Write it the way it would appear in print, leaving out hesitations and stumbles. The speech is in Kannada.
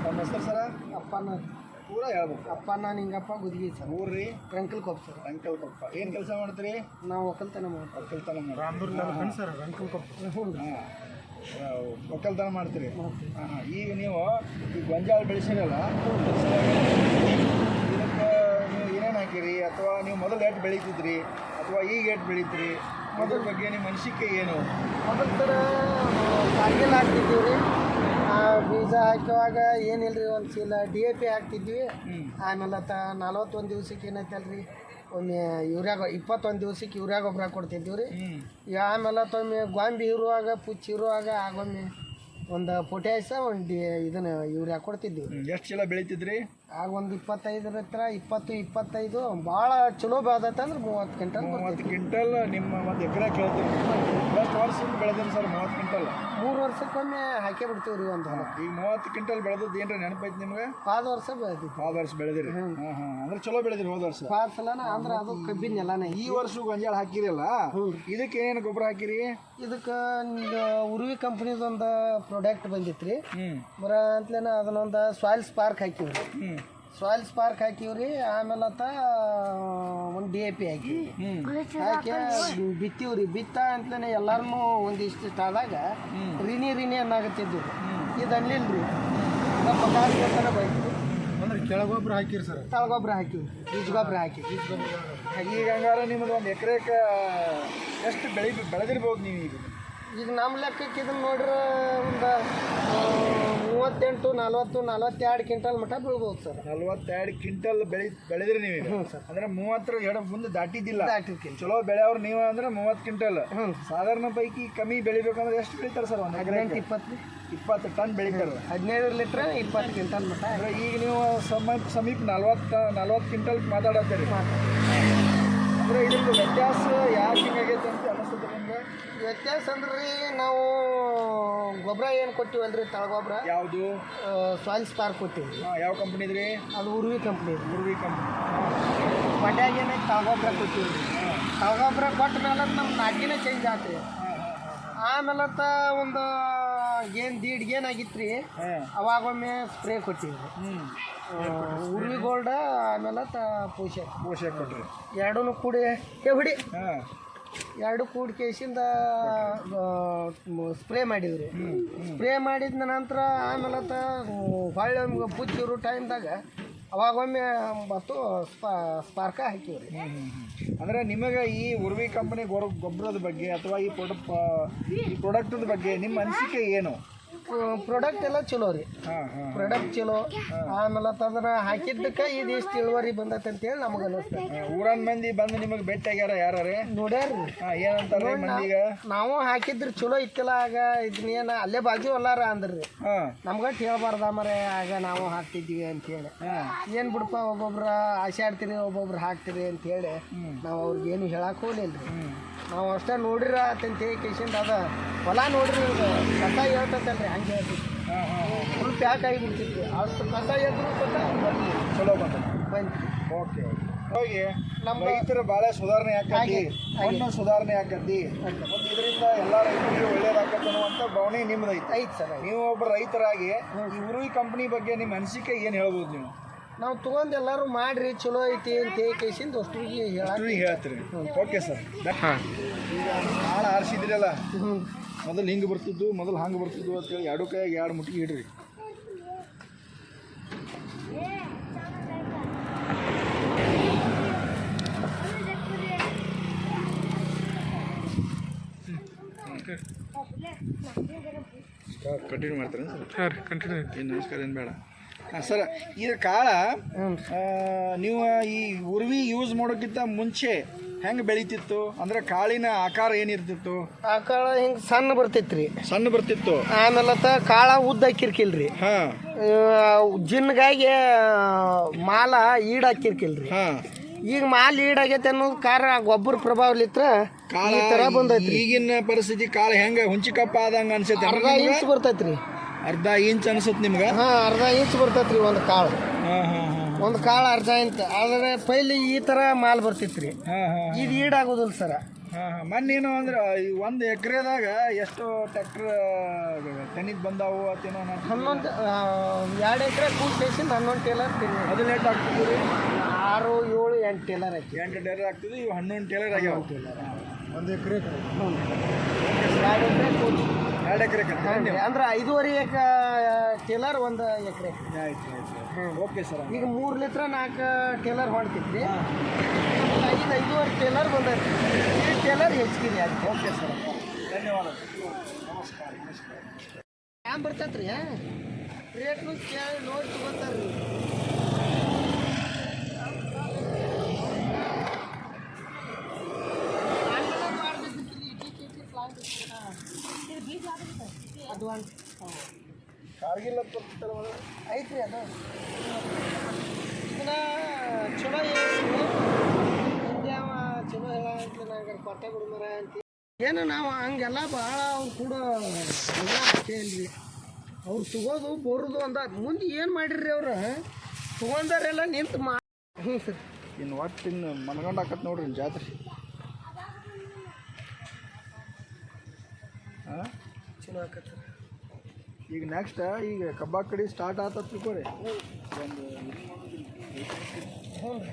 ನಮ್ಮ ಹೆಸರು ಸರ ಅಪ್ಪನ ಪೂರ ಹೇಳ್ಬೇಕು. ಅಪ್ಪನ ನಿಂಗಪ್ಪ ಗುದ್ಗಿ ಸರ್. ಊರು ರೀ ರಂಕಲ್ಕೊಪ್ಪ ಸರ್. ರಂಕಲ್ಕೊಪ್ಪ. ಏನು ಕೆಲಸ ಮಾಡ್ತೀರಿ? ನಾವು ಒಕ್ಕಲ್ತನ ಮಾಡ್ತೀವಿ. ಒಕ್ಕಲ್ತನ ಸರ್ ರಂಕಲ್ಕೊಪ್ಪ. ಒಕ್ಕಲ್ತನ ಮಾಡ್ತೀರಿ. ಹಾಂ ಹಾಂ. ಈಗ ನೀವು ಈ ಗೊಂಜಾಳ ಬೆಳೆಸಿರಲ್ಲ, ಇದಕ್ಕೆ ನೀವು ಏನೇನು ಹಾಕಿರಿ, ಅಥವಾ ನೀವು ಮೊದಲು ಎಷ್ಟು ಬೆಳೀತಿದ್ರಿ ಅಥವಾ ಈಗ ಎಷ್ಟು ಬೆಳೀತೀರಿ, ಅದ್ರ ಬಗ್ಗೆ ನಿಮ್ಮ ಅನಿಸಿಕೆ ಏನು? ಮೊದಲು ಥರ ಕಾರ್ಗಿಲ್ ಹಾಕ್ತಿದ್ದೀವಿ ರೀ. ಬೀಜ ಹಾಕುವಾಗ ಏನಿಲ್ಲ ರೀ, ಒಂದು ಚೀಲ DAP ಹಾಕ್ತಿದ್ವಿ. ಆಮೇಲೆ 41 ದಿವ್ಸಕ್ಕೆ ಏನೈತಲ್ಲ ರೀ, ಒಮ್ಮೆ ಯೂರಿಯಾ 21 ದಿವ್ಸಕ್ಕೆ ಯೂರಿಯಾ ಗೊಬ್ಬರ ಕೊಡ್ತಿದ್ದೀವಿ ರೀ. ಆಮೇಲೆ ಒಮ್ಮೆ ಗೊಂಬಿ ಇರುವಾಗ ಪುಚ್ಚಿ ಇರುವಾಗ ಆಗೊಮ್ಮೆ ಒಂದು ಪೊಟ್ಯಾಸ ಒಂದು ಇದನ್ನು ಯೂರಿಯಾ ಕೊಡ್ತಿದ್ದೀವಿ. ಎಷ್ಟು ಚೀಲ ಬೆಳೀತಿದ್ರಿ? ಆಗ ಒಂದು 25 ಹತ್ರ 20-25 ಭಾಳ ಚಲೋ ಬೆಳೆದೈತೆ ಅಂದ್ರೆ 30 ಕ್ವಿಂಟಲ್. 30 ಕ್ವಿಂಟಲ್ ನಿಮ್ಮ ಒಂದು ಎಕರೆ ಕೇಳ್ತೀವಿ. ಎಷ್ಟು ವರ್ಷದಿಂದ ಬೆಳೆದಿರಿ ಸರ್ 30 ಕ್ವಿಂಟಲ್? 3 ವರ್ಷಕ್ಕೊಮ್ಮೆ ಹಾಕೇ ಬಿಡ್ತೀವಿ ರೀ ಒಂದು ಹೊಲ. ಈಗ 30 ಕ್ವಿಂಟಲ್ ಬೆಳೆದದ್ದು ಏನ್ರ ನೆನಪೈತಿ ನಿಮ್ಗೆ? ಹೋದ ವರ್ಷ ಬೆಳೆದಿತ್ತು. ಹೋದ ವರ್ಷ ಬೆಳೆದಿರಿ? ಹಾಂ ಹಾಂ. ಅಂದ್ರೆ ಚಲೋ ಬೆಳೆದಿರಿ ಹೋದ ವರ್ಷ. ಹೋದ ಸಲನ ಅಂದ್ರೆ ಅದು ಕಬ್ಬಿನ ನೆಲನೇ. ಈ ವರ್ಷ ಗೊಂಜಾಳ ಹಾಕಿರಲ್ಲ, ಇದಕ್ಕೆ ಏನೇನು ಗೊಬ್ಬರ ಹಾಕಿರಿ? ಇದಕ್ಕೆ ಉರ್ವಿ ಕಂಪ್ನಿದೊಂದು ಪ್ರಾಡಕ್ಟ್ ಬಂದಿತ್ತು ರೀ. ಬರ ಅಂತಲೇನ ಅದನ್ನೊಂದು ಸಾಯಿಲ್ ಸ್ಪಾರ್ಕ್ ಹಾಕಿವಿ ರೀ. ಸಾಯಿಲ್ ಸ್ಪಾರ್ಕ್ ಹಾಕಿವ್ರಿ. ಆಮೇಲೆ ಒಂದು DAP ಹಾಕಿ ಬಿತ್ತೀವ್ರಿ. ಬಿತ್ತ ಅಂತಲೇ ಎಲ್ಲಾರನ್ನೂ ಒಂದಿಷ್ಟು ಆದಾಗ ರಿನಿ ಅನ್ನಾಗತ್ತಿದ್ದು ಇದು ಅನ್ಲಿಲ್ಲ ರೀ. ಪಗಾರ ಬೈತು ಅಂದ್ರೆ ಕೆಳಗೊಬ್ಬರ ಹಾಕಿರಿ ಸರ್? ತಳಗೊಬ್ಬರ ಹಾಕಿವಿ, ಬೀಜ ಗೊಬ್ಬರ ಹಾಕಿ. ಈಗ ಹಂಗಾರೆ ನಿಮ್ಮದು ಒಂದು ಎಕರೆಗೆ ಎಷ್ಟು ಬೆಳೆದಿರ್ಬೋದು ನೀವು? ಈಗ ನಮ್ಮ ಲೆಕ್ಕಕ್ಕೆ ಇದನ್ನು ನೋಡ್ರೆ ಒಂದು 38, 40, 42 ಕ್ವಿಂಟಲ್ ಮಟ್ಟ ಬೀಳ್ಬೋದು ಸರ್. 42 ಕ್ವಿಂಟಲ್ ಬೆಳೆದ್ರಿ ನೀವು? ಹ್ಞೂ ಸರ್. ಅಂದ್ರೆ 30 ಎರಡು ಮುಂದೆ ದಾಟಿದ್ದಿಲ್ಲ. ದಾಟಿರ್ತೀನಿ. ಚಲೋ ಬೆಳೆಯವ್ರು ನೀವು ಅಂದ್ರೆ 30 ಕ್ವಿಂಟಲ್. ಸಾಧಾರಣ ಪೈಕಿ ಕಮ್ಮಿ ಬೆಳಿಬೇಕಂದ್ರೆ ಎಷ್ಟು ಬೆಳಿತಾರೆ ಸರ್? ಒಂದು 18-20 ಟನ್ ಬೆಳಿತಾರೆ. 15 ಲೀಟ್ರ್ 20 ಕ್ವಿಂಟಲ್ ಮಟ್ಟ. ಅಂದ್ರೆ ಈಗ ನೀವು ಸಮೀಪ 40 ಕ್ವಿಂಟಲ್ ಮಾತಾಡತ್ತೀರಿ. ಅಂದ್ರೆ ಇದ್ರದ್ದು ವ್ಯತ್ಯಾಸ ಯಾಕೆ ಹಿಂಗಾಗೈತೆ ಅಂತ ಅನಿಸ್ತದೆ ನಿಮ್ಗೆ? ವ್ಯತ್ಯಾಸ ಅಂದ್ರೆ ರೀ, ನಾವು ಗೊಬ್ಬರ ಏನು ಕೊಟ್ಟಿವಲ್ರಿ, ತಳಗೊಬ್ಬರ. ಯಾವುದು? ಸಾಯಿಲ್ ಸ್ಪಾರ್ಕ್ ಕೊಟ್ಟಿವಿ. ಯಾವ ಕಂಪ್ನಿ ಇದ್ರಿ? ಅದು ಉರ್ವಿ ಕಂಪ್ನಿ. ಉರ್ವಿ ಕಂಪ್ನಿ. ಬಡ್ಯಾಗ ಏನೈತೆ ತಳಗೊಬ್ಬರ ಕೊಟ್ಟಿವಿ. ತಳಗೊಬ್ಬರ ಕೊಟ್ಟ ಮೇಲೆ ನಮ್ಮ ನಾಟಿನೇ ಚೇಂಜ್ ಆತ್ರಿ. ಆಮೇಲೆ ಒಂದು ಏನಾಗಿತ್ತು ರೀ, ಅವಾಗೊಮ್ಮೆ ಸ್ಪ್ರೇ ಕೊಟ್ಟಿವಿ. ಉರ್ವಿ ಗೋಲ್ಡ ಆಮೇಲೆ ಪೋಷಕ ಕೊಟ್ರಿ. ಎರಡೂ ಕೂಡಿ ಹೊಡಿ ಎರಡು ಕೂಡಿ ಕೇಸಿಂದ ಸ್ಪ್ರೇ ಮಾಡಿದ್ರಿ. ಸ್ಪ್ರೇ ಮಾಡಿದ ನಂತರ ಆಮೇಲೆ ಹೊಳ್ಳಿ ನಮ್ಗೆ ಪುಚ್ಚಿರೋ ಟೈಮ್ದಾಗ ಅವಾಗೊಮ್ಮೆ ಮತ್ತು ಸ್ಪಾರ್ಕ ಹಾಕಿವ್ರಿ. ಅಂದರೆ ನಿಮಗೆ ಈ ಉರ್ವಿ ಕಂಪನಿ ಗೊಬ್ಬರದ ಬಗ್ಗೆ ಅಥವಾ ಈ ಪ್ರಾಡಕ್ಟದ ಬಗ್ಗೆ ನಿಮ್ಮ ಅನಿಸಿಕೆ ಏನು? ಪ್ರಾಡಕ್ಟ್ ಎಲ್ಲ ಚಲೋ ರೀ. ಪ್ರಾಡಕ್ಟ್ ಚಲೋ. ಆಮೇಲೆ ಅದನ್ನ ಹಾಕಿದ್ದಕ್ಕೆ ಇದು ಎಷ್ಟು ಇಳುವರಿ ಬಂದೈತೆ ಅಂತೇಳಿ ನಮಗೆ ಅನಿಸ್ತದೆ. ಊರನ್ ಮಂದಿ ಬಂದು ನಿಮಗೆ ಭೇಟಿ ಆಗ್ಯಾರ? ಯಾರೇ ನೋಡ್ಯಾರ್ರಿ. ಏನಂತಾರೆ ಮಂದಿಗೆ? ನಾವು ಹಾಕಿದ್ರಿ ಚಲೋ ಇತ್ತಿಲ್ಲ, ಆಗ ಇದನ್ನೇನು ಅಲ್ಲೇ ಬಾಜು ಅಲ್ಲಾರ ಅಂದ್ರಿ. ನಮ್ಗೆ ಹೇಳ್ಬಾರ್ದ ಮರೆ, ಆಗ ನಾವು ಹಾಕ್ತಿದ್ವಿ ಅಂತೇಳಿ. ಏನು ಬಿಡಪ್ಪ, ಒಬ್ಬೊಬ್ರ ಆಸೆ ಆಡ್ತೀರಿ, ಒಬ್ಬೊಬ್ರು ಹಾಕ್ತೀರಿ ಅಂತೇಳಿ ನಾವು ಅವ್ರಿಗೆ ಏನು ಹೇಳಕ್ಕೆ ಹೋಗ್ಲಿಲ್ಲ ರೀ. ನಾವು ಅಷ್ಟೇ ನೋಡ್ರಿರ ಅಂತಂತ ಕೇಸಿಂದ ಅದ ಹೊಲ ನೋಡ್ರಿ, ಕಸ ಹೇಳ್ತೈತಲ್ರಿ, ಹಂಗೆ ಹೇಳ್ತಿದ್ವಿ. Full pack ಆಗಿಬಿಡ್ತಿದ್ವಿ. ಅಷ್ಟು ಕಸ ಎದ್ರು ಚಲೋ ಬಂತು. ಓಕೆ. ಹೋಗಿ ನಮ್ಮ ರೈತರ ಭಾಳ ಸುಧಾರಣೆ ಆಕತಿ, ಮಣ್ಣು ಸುಧಾರಣೆ ಆಕತಿ, ಮತ್ತು ಇದರಿಂದ ಎಲ್ಲ ರೈತರಿಗೆ ಒಳ್ಳೇದಾಗತ್ತೆ ಅನ್ನುವಂಥ ಭಾವನೆ ನಿಮ್ದು ಐತೆ ಸರ್. ನೀವು ಒಬ್ಬ ರೈತರಾಗಿ ಈ ಉರ್ವಿ ಕಂಪ್ನಿ ಬಗ್ಗೆ ನಿಮ್ಮ ಅನಿಸಿಕೆ ಏನು ಹೇಳ್ಬೋದು ನೀವು? ನಾವು ತೊಗೊಂಡು ಎಲ್ಲರೂ ಮಾಡ್ರಿ ಚಲೋ ಐತಿ ಅಂತ ಕೇಸಿಂದ ಅಷ್ಟ್ರಿಗೆ ಹೇಳ್ತೀರಿ. Okay sir. ಈಗ ಕಾಳ ಆರಿಸಿದ್ರಲ್ಲ, ಮೊದಲು ಹಿಂಗೆ ಬರ್ತಿದ್ದು, ಮೊದಲು ಹಂಗೆ ಬರ್ತಿದ್ದು ಅಂತೇಳಿ ಎರಡು ಕೈಯಾಗ 2 ಮುಟ್ಟಿಗೆ ಇಡ್ರಿ. ಕಂಟಿನ್ಯೂ ಮಾಡ್ತಾರೆ ಸರ್? ಕಂಟಿನ್ಯೂ. ಏನು ನಮಸ್ಕಾರ, ಏನು ಬೇಡ. ಸರ್, ಈಗ ಕಾಳ ನೀವು ಈ ಉರ್ವಿ ಯೂಸ್ ಮಾಡೋಕ್ಕಿಂತ ಮುಂಚೆ ಹೆಂಗೆ ಬೆಳೀತಿತ್ತು? ಅಂದ್ರೆ ಕಾಳಿನ ಆಕಾರ ಏನಿರ್ತಿತ್ತು? ಆಕಾರ ಹಿಂಗೆ ಸಣ್ಣ ಬರ್ತಿತ್ತು. ಆಮೇಲೆ ಕಾಳ ಉದ್ದ ಹಾಕಿರ್ಕಿಲ್ರಿ. ಜಿನ್ಗಾಗಿ ಮಾಲ ಈಡ್ ಹಾಕಿರ್ಕಿಲ್ರಿ. ಈಗ ಮಾಲ್ ಈಡಾಗೈತೆ ಅನ್ನೋದು ಗೊಬ್ಬರ ಪ್ರಭಾವಲಿತ್ರ ಈ ಥರ ಬಂದೈತಿ. ಈಗಿನ ಪರಿಸ್ಥಿತಿ ಕಾಳ ಹೆಂಗೆ ಹುಂಚಿಕಪ್ಪ ಆದಂಗೆ ಅನ್ಸುತ್ತೆ? ಅರ್ಧ ಇಂಚ್ ಬರ್ತೈತ್ರಿ. ಅರ್ಧ ಇಂಚ್ ಅನ್ಸುತ್ತೆ ನಿಮ್ಗೆ? ಅರ್ಧ ಇಂಚ್ ಬರ್ತೈತ್ರಿ ಒಂದು ಕಾಳು. ಒಂದು ಕಾಳು ಅರ್ಧ ಇಂಚ್. ಆದರೆ ಪೈಲಿ ಈ ಥರ ಮಾಲ್ ಬರ್ತಿತ್ತು ರೀ. ಇದು ಈಡಾಗೋದಿಲ್ಲ ಸರ. ಹಾಂ ಹಾಂ ಮೊನ್ನೇನು ಅಂದ್ರೆ ಈ ಒಂದು ಎಕರೆದಾಗ ಎಷ್ಟು ಟ್ರ್ಯಾಕ್ಟರ್ ತನಿದ್ ಬಂದಾವು ಅತ್ತೇನೋ 11 2 ಎಕರೆ ಕೂಡಿಸಿಂದ 11 ಟೇಲರ್ ತಿನ್ನಿ. ಅದು ಲೇಟ್ ಆಗ್ತದೆ ರೀ 6 7 8 ಟೇಲರ್ ಹಾಕಿ 8 ಟೇಲರ್ ಆಗ್ತದೆ. ಇವು 11 ಟೇಲರ್ ಆಗ್ಯಾವ. ಒಂದು ಎಕರೆ 2 ಎಕರೆ ಕೂಡಿ 2 ಎಕರೆ ಅಂದ್ರೆ 5.5 ಟೇಲರ್ 1 ಎಕರೆ. ಆಯ್ತು ಆಯ್ತು ಓಕೆ ಸರ್. ಈಗ 3 ಲೀಟ್ರ್ 4 ಟೇಲರ್ ಹೊಡ್ತಿದ್ರಿ 5.5 ಟೇಲರ್ ಬಂದೈತಿ. ಈ ಟೇಲರ್ ಹೆಚ್ಚಿಗೆ ಅದು. ಓಕೆ ಸರ್, ಧನ್ಯವಾದ. ನಮಸ್ಕಾರ ನಮಸ್ಕಾರ. ಹ್ಯಾಂಗ ಬರ್ತೈತೆ ರೀ ರೇಟ್ನು ಕೇಳಿ ನೋಡಿ ತಗೋತಾರೆ ರೀ. ಅಡ್ವಾನ್ಸ್ ಕಾರ್ಗಿಲ್ ಅಂತ ಬರ್ತಿತ್ತಲ್ಲ ಐತ್ರಿ ಅದು. ಇದನ್ನ ಚಲೋ ಹೇಳಿ ಇಂದ್ಯಾವ ಚಲೋ ಹೇಳ ಅಂತ ನಂಗೆ ಕೊಟ್ಟ ಬಿಡು ಮರ ಅಂತ ಏನು ನಾವು ಹಂಗೆಲ್ಲ ಭಾಳ ಅವ್ರು ಕೂಡ ಕೇಳ್ರಿ. ಅವ್ರು ತಗೋದು ಬರೋದು ಅಂದ ಮುಂದೆ ಏನು ಮಾಡಿರಿ ಅವ್ರು ತೊಗೊಂಡಾರೆಲ್ಲ ನಿಂತು ಹ್ಞೂ ಸರ್. ಇನ್ನು ಒಟ್ಟು ಇನ್ನು ಮನ್ಗಂಡು ಹಾಕತ್ ನೋಡ್ರಿ ಜಾತ್ರೆ. ಹಾಂ ಚಲೋ ಆಕತ್ತ. ಈಗ ನೆಕ್ಸ್ಟ್ ಈಗ ಕಬ್ಬಾಗ್ ಕಡೆ ಸ್ಟಾರ್ಟ್ ಆತತ್ ತಿಳ್ಕೊರಿ. ಹ್ಞೂ ರೀ.